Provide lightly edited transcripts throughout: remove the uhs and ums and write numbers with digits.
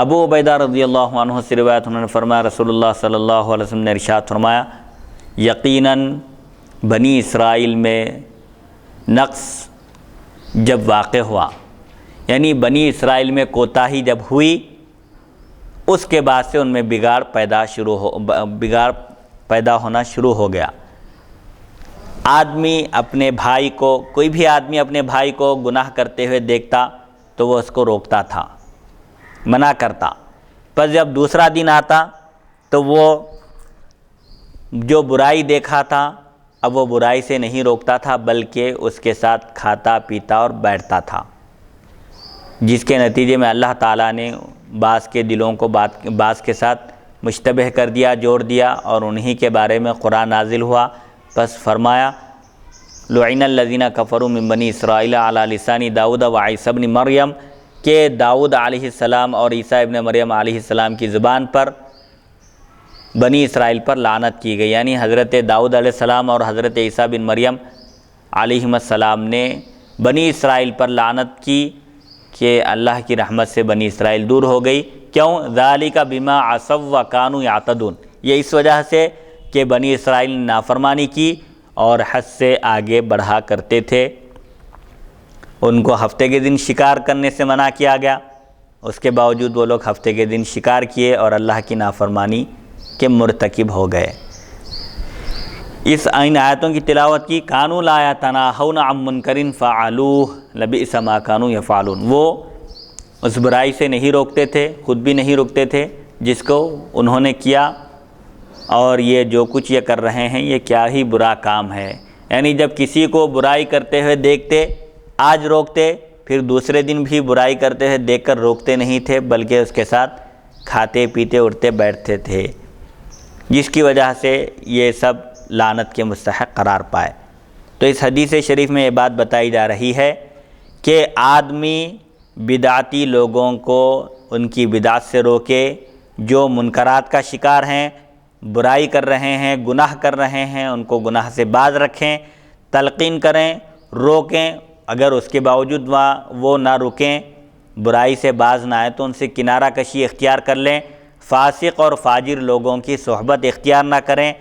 ابو عبیدہ رضی اللہ عنہ سے روایت، انہوں نے فرمایا رسول اللہ صلی اللہ علیہ وسلم نے ارشاد فرمایا یقیناً بنی اسرائیل میں نقص جب واقع ہوا، یعنی بنی اسرائیل میں کوتاہی جب ہوئی، اس کے بعد سے ان میں بگاڑ پیدا ہونا شروع ہو گیا۔ آدمی اپنے بھائی کو، کوئی بھی آدمی اپنے بھائی کو گناہ کرتے ہوئے دیکھتا تو وہ اس کو روکتا تھا، منع کرتا، پر جب دوسرا دن آتا تو وہ جو برائی دیکھا تھا اب وہ برائی سے نہیں روکتا تھا بلکہ اس کے ساتھ کھاتا پیتا اور بیٹھتا تھا، جس کے نتیجے میں اللہ تعالیٰ نے بعض کے دلوں کو بعض کے ساتھ مشتبہ کر دیا، جوڑ دیا، اور انہی کے بارے میں قرآن نازل ہوا۔ پس فرمایا لعن الذین کفروا من بنی اسرائیل علی لسان داؤد و عیسی ابن مریم، کہ داؤد علیہ السلام اور عیسیٰ ابن مریم علیہ السلام کی زبان پر بنی اسرائیل پر لعنت کی گئی، یعنی حضرت داؤد علیہ السلام اور حضرت عیسیٰ بن مریم علیہ السلام نے بنی اسرائیل پر لعنت کی کہ اللہ کی رحمت سے بنی اسرائیل دور ہو گئی۔ کیوں؟ ذالک بما عصوا وکانوا یعتدون، یہ اس وجہ سے کہ بنی اسرائیل نے نافرمانی کی اور حد سے آگے بڑھا کرتے تھے۔ ان کو ہفتے کے دن شکار کرنے سے منع کیا گیا، اس کے باوجود وہ لوگ ہفتے کے دن شکار کیے اور اللہ کی نافرمانی کے مرتکب ہو گئے۔ ان آیتوں کی تلاوت کی، کانوا لا یتناہون عن منکر فعلوہ لبئس ما کانوا یفعلون، وہ اس برائی سے نہیں روکتے تھے، خود بھی نہیں روکتے تھے جس کو انہوں نے کیا، اور یہ جو کچھ یہ کر رہے ہیں یہ کیا ہی برا کام ہے۔ یعنی جب کسی کو برائی کرتے ہوئے دیکھتے آج روکتے، پھر دوسرے دن بھی برائی کرتے ہوئے دیکھ کر روکتے نہیں تھے بلکہ اس کے ساتھ کھاتے پیتے اٹھتے بیٹھتے تھے، جس کی وجہ سے یہ سب لعنت کے مستحق قرار پائے۔ تو اس حدیث شریف میں یہ بات بتائی جا رہی ہے کہ آدمی بدعتی لوگوں کو ان کی بدعت سے روکے، جو منکرات کا شکار ہیں، برائی کر رہے ہیں، گناہ کر رہے ہیں، ان کو گناہ سے باز رکھیں، تلقین کریں، روکیں۔ اگر اس کے باوجود وہ نہ رکیں، برائی سے باز نہ آئیں تو ان سے کنارہ کشی اختیار کر لیں، فاسق اور فاجر لوگوں کی صحبت اختیار نہ کریں۔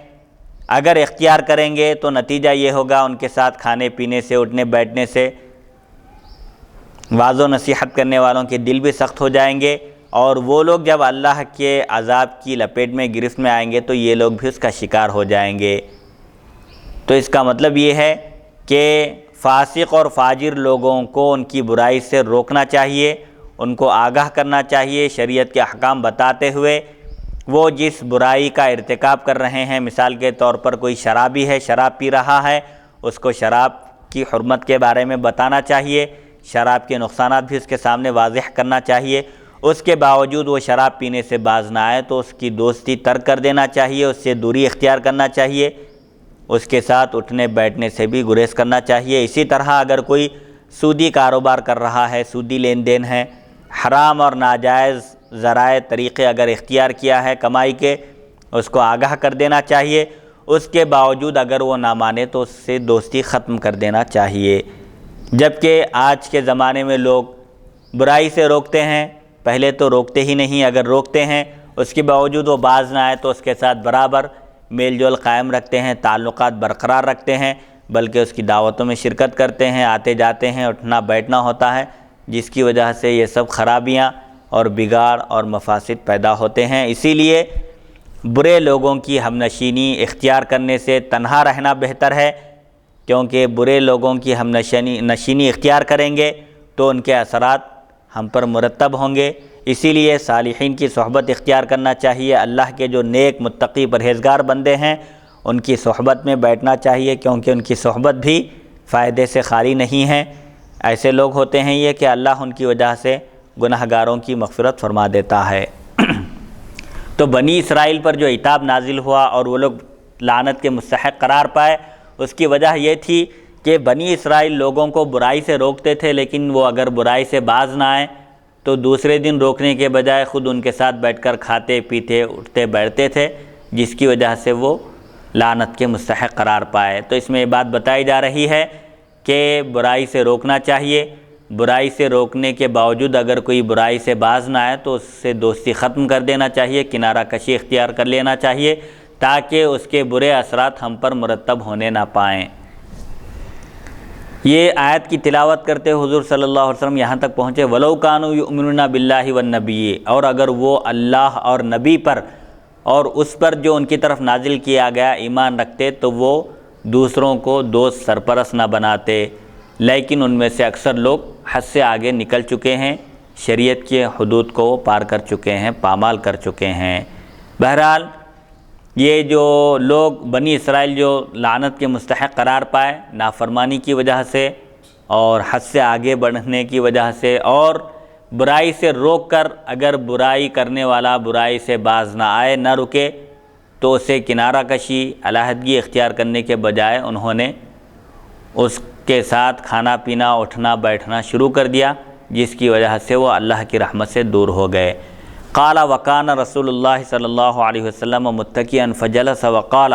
اگر اختیار کریں گے تو نتیجہ یہ ہوگا ان کے ساتھ کھانے پینے سے، اٹھنے بیٹھنے سے واعظ و نصیحت کرنے والوں کے دل بھی سخت ہو جائیں گے، اور وہ لوگ جب اللہ کے عذاب کی لپیٹ میں گرفت میں آئیں گے تو یہ لوگ بھی اس کا شکار ہو جائیں گے۔ تو اس کا مطلب یہ ہے کہ فاسق اور فاجر لوگوں کو ان کی برائی سے روکنا چاہیے، ان کو آگاہ کرنا چاہیے شریعت کے احکام بتاتے ہوئے۔ وہ جس برائی کا ارتکاب کر رہے ہیں، مثال کے طور پر کوئی شرابی ہے، شراب پی رہا ہے، اس کو شراب کی حرمت کے بارے میں بتانا چاہیے، شراب کے نقصانات بھی اس کے سامنے واضح کرنا چاہیے۔ اس کے باوجود وہ شراب پینے سے باز نہ آئے تو اس کی دوستی ترک کر دینا چاہیے، اس سے دوری اختیار کرنا چاہیے، اس کے ساتھ اٹھنے بیٹھنے سے بھی گریز کرنا چاہیے۔ اسی طرح اگر کوئی سودی کاروبار کر رہا ہے، سودی لین دین ہے، حرام اور ناجائز ذرائع طریقے اگر اختیار کیا ہے کمائی کے، اس کو آگاہ کر دینا چاہیے۔ اس کے باوجود اگر وہ نہ مانے تو اس سے دوستی ختم کر دینا چاہیے۔ جبکہ آج کے زمانے میں لوگ برائی سے روکتے ہیں، پہلے تو روکتے ہی نہیں، اگر روکتے ہیں اس کے باوجود وہ باز نہ آئے تو اس کے ساتھ برابر میل جول قائم رکھتے ہیں، تعلقات برقرار رکھتے ہیں، بلکہ اس کی دعوتوں میں شرکت کرتے ہیں، آتے جاتے ہیں، اٹھنا بیٹھنا ہوتا ہے، جس کی وجہ سے یہ سب خرابیاں اور بگاڑ اور مفاسد پیدا ہوتے ہیں۔ اسی لیے برے لوگوں کی ہم نشینی اختیار کرنے سے تنہا رہنا بہتر ہے، کیونکہ برے لوگوں کی ہم نشینی اختیار کریں گے تو ان کے اثرات ہم پر مرتب ہوں گے۔ اسی لیے صالحین کی صحبت اختیار کرنا چاہیے، اللہ کے جو نیک متقی پرہیزگار بندے ہیں ان کی صحبت میں بیٹھنا چاہیے، کیونکہ ان کی صحبت بھی فائدے سے خالی نہیں ہے۔ ایسے لوگ ہوتے ہیں یہ کہ اللہ ان کی وجہ سے گناہ گاروں کی مغفرت فرما دیتا ہے۔ تو بنی اسرائیل پر جو عتاب نازل ہوا اور وہ لوگ لعنت کے مستحق قرار پائے، اس کی وجہ یہ تھی کہ بنی اسرائیل لوگوں کو برائی سے روکتے تھے، لیکن وہ اگر برائی سے باز نہ آئیں تو دوسرے دن روکنے کے بجائے خود ان کے ساتھ بیٹھ کر کھاتے پیتے اٹھتے بیٹھتے تھے، جس کی وجہ سے وہ لعنت کے مستحق قرار پائے۔ تو اس میں یہ بات بتائی جا رہی ہے کہ برائی سے روکنا چاہیے، برائی سے روکنے کے باوجود اگر کوئی برائی سے باز نہ آئے تو اس سے دوستی ختم کر دینا چاہیے، کنارہ کشی اختیار کر لینا چاہیے تاکہ اس کے برے اثرات ہم پر مرتب ہونے نہ پائیں۔ یہ آیت کی تلاوت کرتے حضور صلی اللہ علیہ وسلم یہاں تک پہنچے وَلَوْ كَانُوا يُؤْمِنُونَ بِاللَّهِ وَالنَّبِيِّ، اور اگر وہ اللہ اور نبی پر اور اس پر جو ان کی طرف نازل کیا گیا ایمان رکھتے تو وہ دوسروں کو دوست سرپرست نہ بناتے، لیکن ان میں سے اکثر لوگ حد سے آگے نکل چکے ہیں، شریعت کے حدود کو پار کر چکے ہیں، پامال کر چکے ہیں۔ بہرحال یہ جو لوگ بنی اسرائیل جو لعنت کے مستحق قرار پائے نافرمانی کی وجہ سے اور حد سے آگے بڑھنے کی وجہ سے، اور برائی سے روک کر اگر برائی کرنے والا برائی سے باز نہ آئے، نہ رکے، تو اسے کنارہ کشی علیحدگی اختیار کرنے کے بجائے انہوں نے اس کے ساتھ کھانا پینا اٹھنا بیٹھنا شروع کر دیا، جس کی وجہ سے وہ اللہ کی رحمت سے دور ہو گئے۔ قال وکان رسول اللہ صلی اللہ علیہ وسلم متکئا فجلس وقال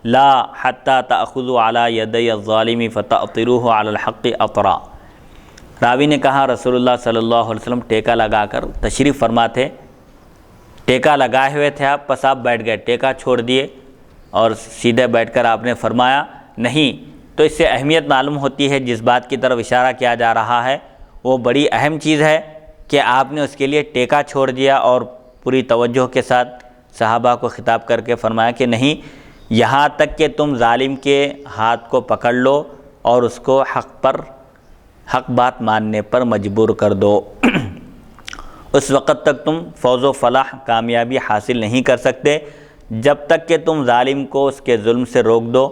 لا حتى تأخذوا على يدي الظالم فتأطروه على الحق اطرا۔ راوی نے کہا رسول اللہ صلی اللہ علیہ وسلم ٹیکا لگا کر تشریف فرما تھے، ٹیکا لگائے ہوئے تھے آپ، بس آپ بیٹھ گئے، ٹیکا چھوڑ دیے اور سیدھے بیٹھ کر آپ نے فرمایا نہیں۔ تو اس سے اہمیت معلوم ہوتی ہے، جس بات کی طرف اشارہ کیا جا رہا ہے وہ بڑی اہم چیز ہے کہ آپ نے اس کے لیے ٹیکا چھوڑ دیا اور پوری توجہ کے ساتھ صحابہ کو خطاب کر کے فرمایا کہ نہیں، یہاں تک کہ تم ظالم کے ہاتھ کو پکڑ لو اور اس کو حق بات ماننے پر مجبور کر دو، اس وقت تک تم فوز و فلاح کامیابی حاصل نہیں کر سکتے جب تک کہ تم ظالم کو اس کے ظلم سے روک دو۔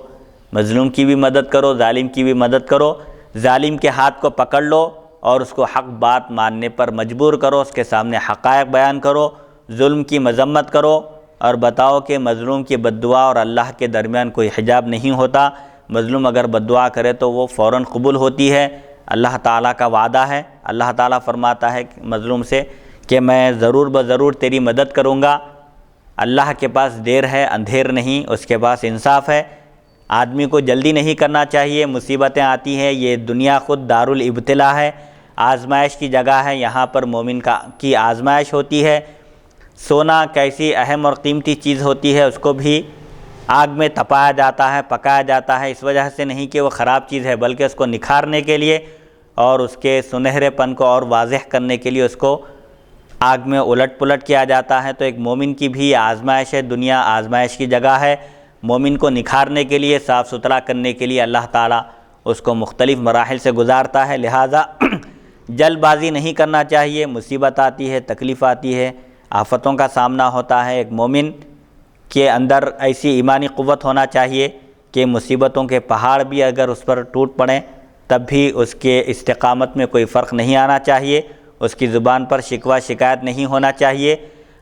مظلوم کی بھی مدد کرو، ظالم کی بھی مدد کرو، ظالم کے ہاتھ کو پکڑ لو اور اس کو حق بات ماننے پر مجبور کرو، اس کے سامنے حقائق بیان کرو، ظلم کی مذمت کرو اور بتاؤ کہ مظلوم کی بد دعا اور اللہ کے درمیان کوئی حجاب نہیں ہوتا، مظلوم اگر بد دعا کرے تو وہ فوراً قبول ہوتی ہے، اللہ تعالیٰ کا وعدہ ہے، اللہ تعالیٰ فرماتا ہے مظلوم سے کہ میں ضرور بضرور تیری مدد کروں گا۔ اللہ کے پاس دیر ہے اندھیر نہیں، اس کے پاس انصاف ہے۔ آدمی کو جلدی نہیں کرنا چاہیے، مصیبتیں آتی ہیں، یہ دنیا خود دارالابتلاء ہے، آزمائش کی جگہ ہے، یہاں پر مومن کی آزمائش ہوتی ہے۔ سونا کیسی اہم اور قیمتی چیز ہوتی ہے، اس کو بھی آگ میں تپایا جاتا ہے، پکایا جاتا ہے، اس وجہ سے نہیں کہ وہ خراب چیز ہے، بلکہ اس کو نکھارنے کے لیے اور اس کے سنہرے پن کو اور واضح کرنے کے لیے اس کو آگ میں الٹ پلٹ کیا جاتا ہے۔ تو ایک مومن کی بھی آزمائش ہے، دنیا آزمائش کی جگہ ہے، مومن کو نکھارنے کے لیے صاف ستھرا کرنے کے لیے اللہ تعالیٰ اس کو مختلف مراحل سے گزارتا ہے، لہٰذا جلد بازی نہیں کرنا چاہیے۔ مصیبت آتی ہے، تکلیف آتی ہے، آفتوں کا سامنا ہوتا ہے، ایک مومن کے اندر ایسی ایمانی قوت ہونا چاہیے کہ مصیبتوں کے پہاڑ بھی اگر اس پر ٹوٹ پڑیں تب بھی اس کے استقامت میں کوئی فرق نہیں آنا چاہیے، اس کی زبان پر شکوہ شکایت نہیں ہونا چاہیے،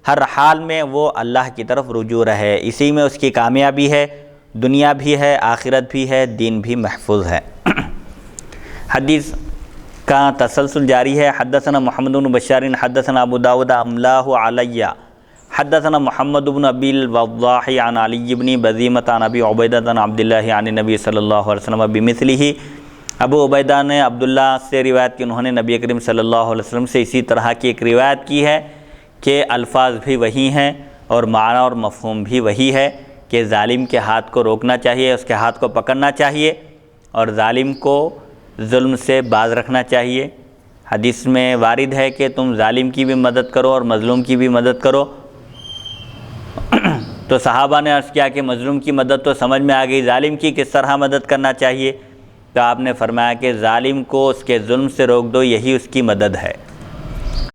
ہر حال میں وہ اللہ کی طرف رجوع رہے، اسی میں اس کی کامیابی ہے، دنیا بھی ہے، آخرت بھی ہے، دین بھی محفوظ ہے۔ حدیث کا تسلسل جاری ہے۔ حدثنا محمد بن بشار حدثنا ابو داود املاہ علیہ حدثنا محمد بن ابی الوضاح عن علی بن بزیمۃ عن ابی عبیدہ عن عبداللہ عن نبی صلی اللہ علیہ وسلم بمثلہ۔ ابو عبیدہ نے عبداللہ سے روایت کی، انہوں نے نبی کریم صلی اللہ علیہ وسلم سے اسی طرح کی ایک روایت کی ہے کہ الفاظ بھی وہی ہیں اور معنی اور مفہوم بھی وہی ہے کہ ظالم کے ہاتھ کو روکنا چاہیے، اس کے ہاتھ کو پکڑنا چاہیے اور ظالم کو ظلم سے باز رکھنا چاہیے۔ حدیث میں وارد ہے کہ تم ظالم کی بھی مدد کرو اور مظلوم کی بھی مدد کرو۔ تو صحابہ نے عرض کیا کہ مظلوم کی مدد تو سمجھ میں آ گئی، ظالم کی کس طرح مدد کرنا چاہیے؟ تو آپ نے فرمایا کہ ظالم کو اس کے ظلم سے روک دو، یہی اس کی مدد ہے۔